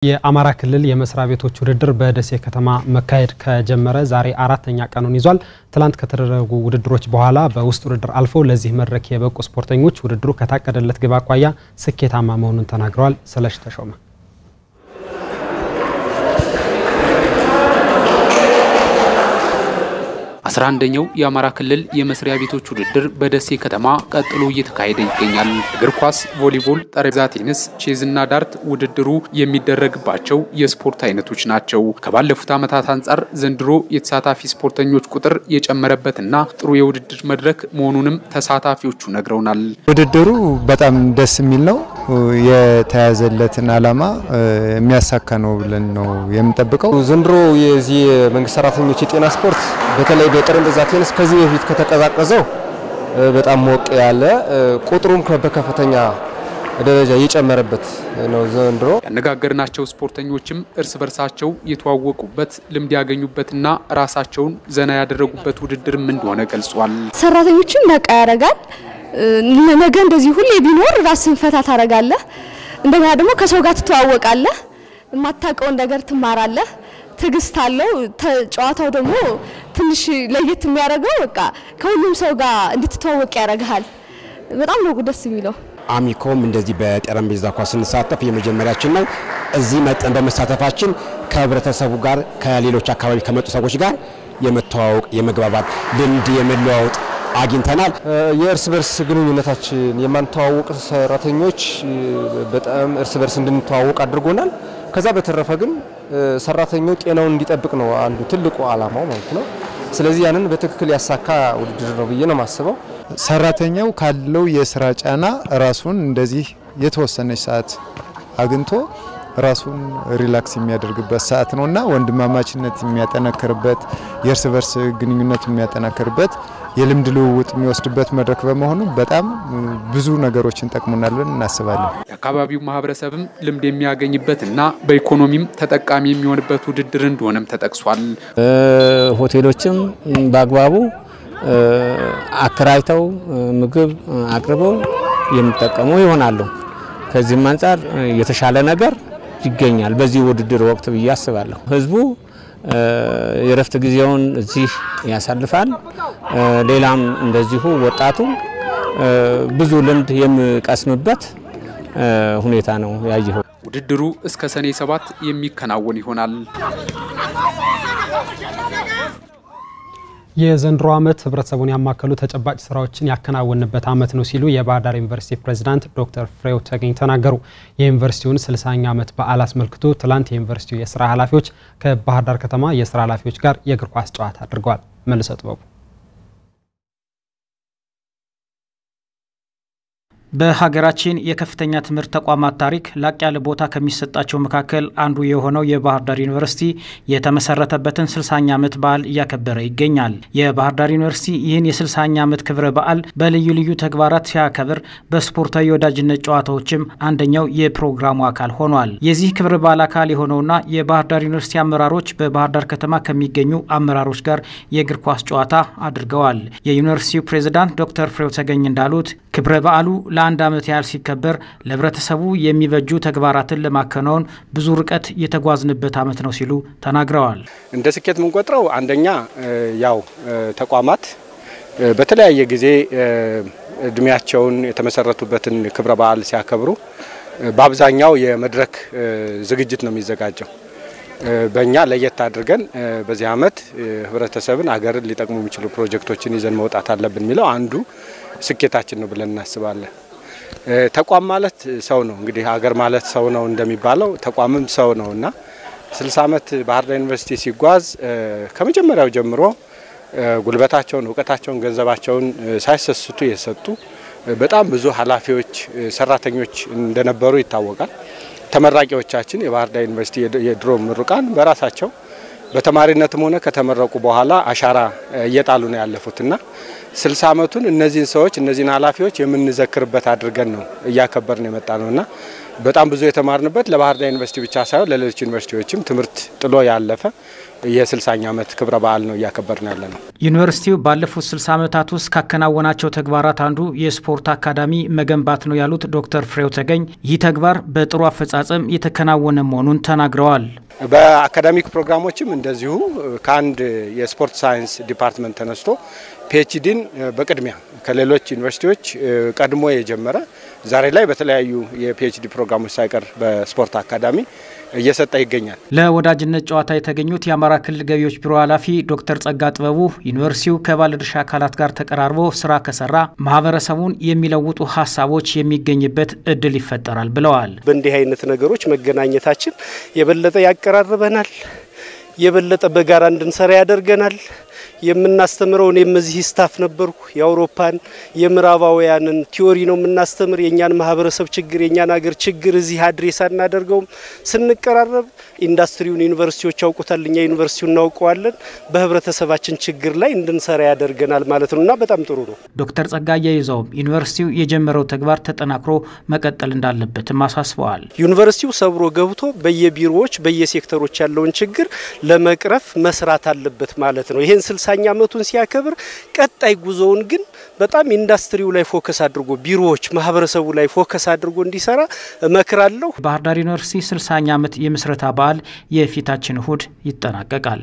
የአማራ ክልል የመስሪያ ቤቶች ውድድር በደሴ ከተማ መካሄድ ከጀመረ ዛሬ አራተኛ ቀኑን ይዟል። ትላንት ከተደረጉ ውድድሮች በኋላ በውስጥ ውድድር አልፈው ለዚህ መድረክ የበቁ ስፖርተኞች ውድድሩ ከታቀደለት ግብ አኳያ ስኬታማ መሆኑን ተናግረዋል። ስለሽ ተሾመ 11ኛው የአማራ ክልል የመስሪያ ቤቶች ውድድር በደሴ ከተማ ቀጥሎ እየተካሄደ ይገኛል። እግር ኳስ፣ ቮሊቦል፣ ጠረጴዛ ቴኒስ፣ ቼዝና ዳርት ውድድሩ የሚደረግባቸው የስፖርት አይነቶች ናቸው። ከባለፉት ዓመታት አንፃር ዘንድሮ የተሳታፊ ስፖርተኞች ቁጥር የጨመረበትና ጥሩ የውድድር መድረክ መሆኑንም ተሳታፊዎቹ ነግረውናል። ውድድሩ በጣም ደስ የሚል ነው። የተያዘለትን ዓላማ የሚያሳካ ነው ብለን ነው የምንጠብቀው። ዘንድሮ የዚህ መንግስት ሰራተኞች የጤና ስፖርት በተለይ በጠረጴዛ ቴኒስ ከዚህ በፊት ከተቀዛቀዘው በጣም ሞቅ ያለ ቁጥሩም በከፍተኛ ደረጃ የጨመረበት ነው። ዘንድሮ ያነጋገርናቸው ስፖርተኞችም እርስ በርሳቸው የተዋወቁበት ልምድ ያገኙበትና ራሳቸውን ዘና ያደረጉበት ውድድርም እንደሆነ ገልጿል። ሰራተኞችን ነቃ ያረጋል። ነገ እንደዚህ ሁሌ ቢኖር ራስን ፈታ ታረጋለህ። እንደገና ደግሞ ከሰው ጋር ትተዋወቃለህ። ማታቀው ነገር ትማራለህ። ትግስት አለው። ጨዋታው ደግሞ ትንሽ ለየት የሚያደርገው በቃ ከሁሉም ሰው ጋር እንድትተዋወቅ ያረጋል። በጣም ነው ደስ የሚለው። አሚኮም እንደዚህ በጠረጴዛ ኳስ እንሳተፍ የመጀመሪያችን ነው። እዚህ መጠን በመሳተፋችን ከህብረተሰቡ ጋር ከሌሎች አካባቢ ከመጡ ሰዎች ጋር የመተዋወቅ የመግባባት ልምድ የመለዋወጥ አግኝተናል። የእርስ በርስ ግንኙነታችን የማንተዋወቅ ሰራተኞች በጣም እርስ በርስ እንድንተዋወቅ አድርጎናል። ከዛ በተረፈ ግን ሰራተኛው ጤናውን እንዲጠብቅ ነው አንዱ ትልቁ ዓላማው ማለት ነው። ስለዚህ ያንን በትክክል ያሳካ ውድድር ነው ብዬ ነው ማስበው። ሰራተኛው ካለው የስራ ጫና ራሱን እንደዚህ የተወሰነች ሰዓት አግኝቶ ራሱን ሪላክስ የሚያደርግበት ሰዓት ነውና ወንድማማችነት የሚያጠናክርበት የእርስ በርስ ግንኙነት የሚያጠናክርበት የልምድ ልውውጥ የሚወስድበት መድረክ በመሆኑ በጣም ብዙ ነገሮችን ጠቅሞናል ብለን እናስባለን። የአካባቢው ማህበረሰብም ልምድ የሚያገኝበትና በኢኮኖሚም ተጠቃሚ የሚሆንበት ውድድር እንደሆነም ተጠቅሷል። ሆቴሎችም በአግባቡ አከራይተው ምግብ አቅርበው የሚጠቀሙ ይሆናሉ። ከዚህም አንፃር የተሻለ ነገር ይገኛል በዚህ ውድድር ወቅት ብዬ አስባለሁ። ህዝቡ የረፍት ጊዜውን እዚህ ያሳልፋል። ሌላም እንደዚሁ ወጣቱ ብዙ ልምድ የሚቀስምበት ሁኔታ ነው ያየው። ውድድሩ እስከ ሰኔ 7 የሚከናወን ይሆናል። የዘንድሮ ዓመት ህብረተሰቡን ያማከሉ ተጨባጭ ስራዎችን ያከናወንበት ዓመት ነው ሲሉ የባህር ዳር ዩኒቨርሲቲ ፕሬዝዳንት ዶክተር ፍሬው ተገኝ ተናገሩ። የዩኒቨርሲቲውን 60ኛ ዓመት በዓል አስመልክቶ ትላንት የዩኒቨርሲቲው የስራ ኃላፊዎች ከባህር ዳር ከተማ የስራ ኃላፊዎች ጋር የእግር ኳስ ጨዋታ አድርገዋል። መልሰው ጥበቡ በሀገራችን የከፍተኛ ትምህርት ተቋማት ታሪክ ላቅ ያለ ቦታ ከሚሰጣቸው መካከል አንዱ የሆነው የባህር ዳር ዩኒቨርሲቲ የተመሰረተበትን 60ኛ ዓመት በዓል እያከበረ ይገኛል። የባህር ዳር ዩኒቨርሲቲ ይህን የ60ኛ ዓመት ክብረ በዓል በልዩ ልዩ ተግባራት ሲያከብር በስፖርታዊ ወዳጅነት ጨዋታዎችም አንደኛው የፕሮግራሙ አካል ሆኗል። የዚህ ክብረ በዓል አካል የሆነውና የባህር ዳር ዩኒቨርሲቲ አመራሮች በባህር ዳር ከተማ ከሚገኙ አመራሮች ጋር የእግር ኳስ ጨዋታ አድርገዋል። የዩኒቨርሲቲው ፕሬዝዳንት ዶክተር ፍሬው ተገኝ እንዳሉት ክብረ በዓሉ ለአንድ ዓመት ያህል ሲከበር ለህብረተሰቡ የሚበጁ ተግባራትን ለማከናወን ብዙ ርቀት የተጓዝንበት ዓመት ነው ሲሉ ተናግረዋል። እንደ ስኬት ምንቆጥረው አንደኛ ያው ተቋማት በተለያየ ጊዜ እድሜያቸውን የተመሰረቱበትን ክብረ በዓል ሲያከብሩ በአብዛኛው የመድረክ ዝግጅት ነው የሚዘጋጀው። በእኛ ለየት አድርገን በዚህ ዓመት ህብረተሰብን አገርን ሊጠቅሙ የሚችሉ ፕሮጀክቶችን ይዘን መውጣት አለብን የሚለው አንዱ ስኬታችን ነው ብለን እናስባለን። ተቋም ማለት ሰው ነው እንግዲህ ሀገር ማለት ሰው ነው እንደሚባለው ተቋምም ሰው ነውና 60 ዓመት ባህር ዳር ዩኒቨርሲቲ ሲጓዝ ከመጀመሪያው ጀምሮ ጉልበታቸውን፣ ዕውቀታቸውን፣ ገንዘባቸውን ሳይሰስቱ የሰጡ በጣም ብዙ ኃላፊዎች፣ ሰራተኞች እንደነበሩ ይታወቃል። ተመራቂዎቻችን የባህር ዳር ዩኒቨርሲቲ የድሮ ምሩቃን በራሳቸው በተማሪነትም ሆነ ከተመረቁ በኋላ አሻራ እየጣሉ ነው ያለፉትና 60 ዓመቱን እነዚህን ሰዎች እነዚህን ኃላፊዎች የምንዘክርበት አድርገን ነው እያከበርን የመጣ ነውና በጣም ብዙ የተማርንበት ለባህር ዳር ዩኒቨርሲቲ ብቻ ሳይሆን ለሌሎች ዩኒቨርሲቲዎችም ትምህርት ጥሎ ያለፈ የ60ኛ ዓመት ክብረ በዓል ነው እያከበርን ያለነው። ዩኒቨርሲቲው ባለፉት 60 ዓመታት ውስጥ ካከናወናቸው ተግባራት አንዱ የስፖርት አካዳሚ መገንባት ነው ያሉት ዶክተር ፍሬው ተገኝ ይህ ተግባር በጥሩ አፈጻጸም የተከናወነ መሆኑን ተናግረዋል። በአካዳሚክ ፕሮግራሞችም እንደዚሁ ከአንድ የስፖርት ሳይንስ ዲፓርትመንት ተነስቶ ፒኤችዲን በቅድሚያ ከሌሎች ዩኒቨርሲቲዎች ቀድሞ የጀመረ ዛሬ ላይ በተለያዩ የፒኤችዲ ፕሮግራሞች ሳይቀር በስፖርት አካዳሚ እየሰጠ ይገኛል። ለወዳጅነት ጨዋታ የተገኙት የአማራ ክልል ገቢዎች ቢሮ ኃላፊ ዶክተር ጸጋ ጥበቡ ዩኒቨርሲቲው ከባለድርሻ አካላት ጋር ተቀራርቦ ስራ ከሰራ ማህበረሰቡን የሚለውጡ ሀሳቦች የሚገኝበት እድል ይፈጠራል ብለዋል። በእንዲህ አይነት ነገሮች መገናኘታችን የበለጠ ያቀራርበናል፣ የበለጠ በጋራ እንድንሰራ ያደርገናል። የምናስተምረው እኔም እዚህ ስታፍ ነበርኩ። የአውሮፓን የምዕራባውያንን ቲዮሪ ነው የምናስተምር። የኛን ማህበረሰብ ችግር የኛን ሀገር ችግር እዚህ አድሬስ አናደርገውም። ስንቀራረብ ኢንዱስትሪውን ዩኒቨርሲቲዎች ያውቁታል፣ እኛ ዩኒቨርሲቲውን እናውቀዋለን። በህብረተሰባችን ችግር ላይ እንድንሰራ ያደርገናል ማለት ነውና በጣም ጥሩ ነው። ዶክተር ጸጋ ያይዘው ዩኒቨርሲቲው የጀመረው ተግባር ተጠናክሮ መቀጠል እንዳለበትም አሳስበዋል። ዩኒቨርሲቲው ሰብሮ ገብቶ በየቢሮዎች በየሴክተሮች ያለውን ችግር ለመቅረፍ መስራት አለበት ማለት ነው። ይሄን 60ኛ ዓመቱን ሲያከብር ቀጣይ ጉዞውን ግን በጣም ኢንዱስትሪው ላይ ፎከስ አድርጎ ቢሮዎች ማህበረሰቡ ላይ ፎከስ አድርጎ እንዲሰራ እመክራለሁ። ባህር ዳር ዩኒቨርሲቲ 60ኛ ዓመት የምስረታ በዓል የፊታችን እሁድ ይጠናቀቃል።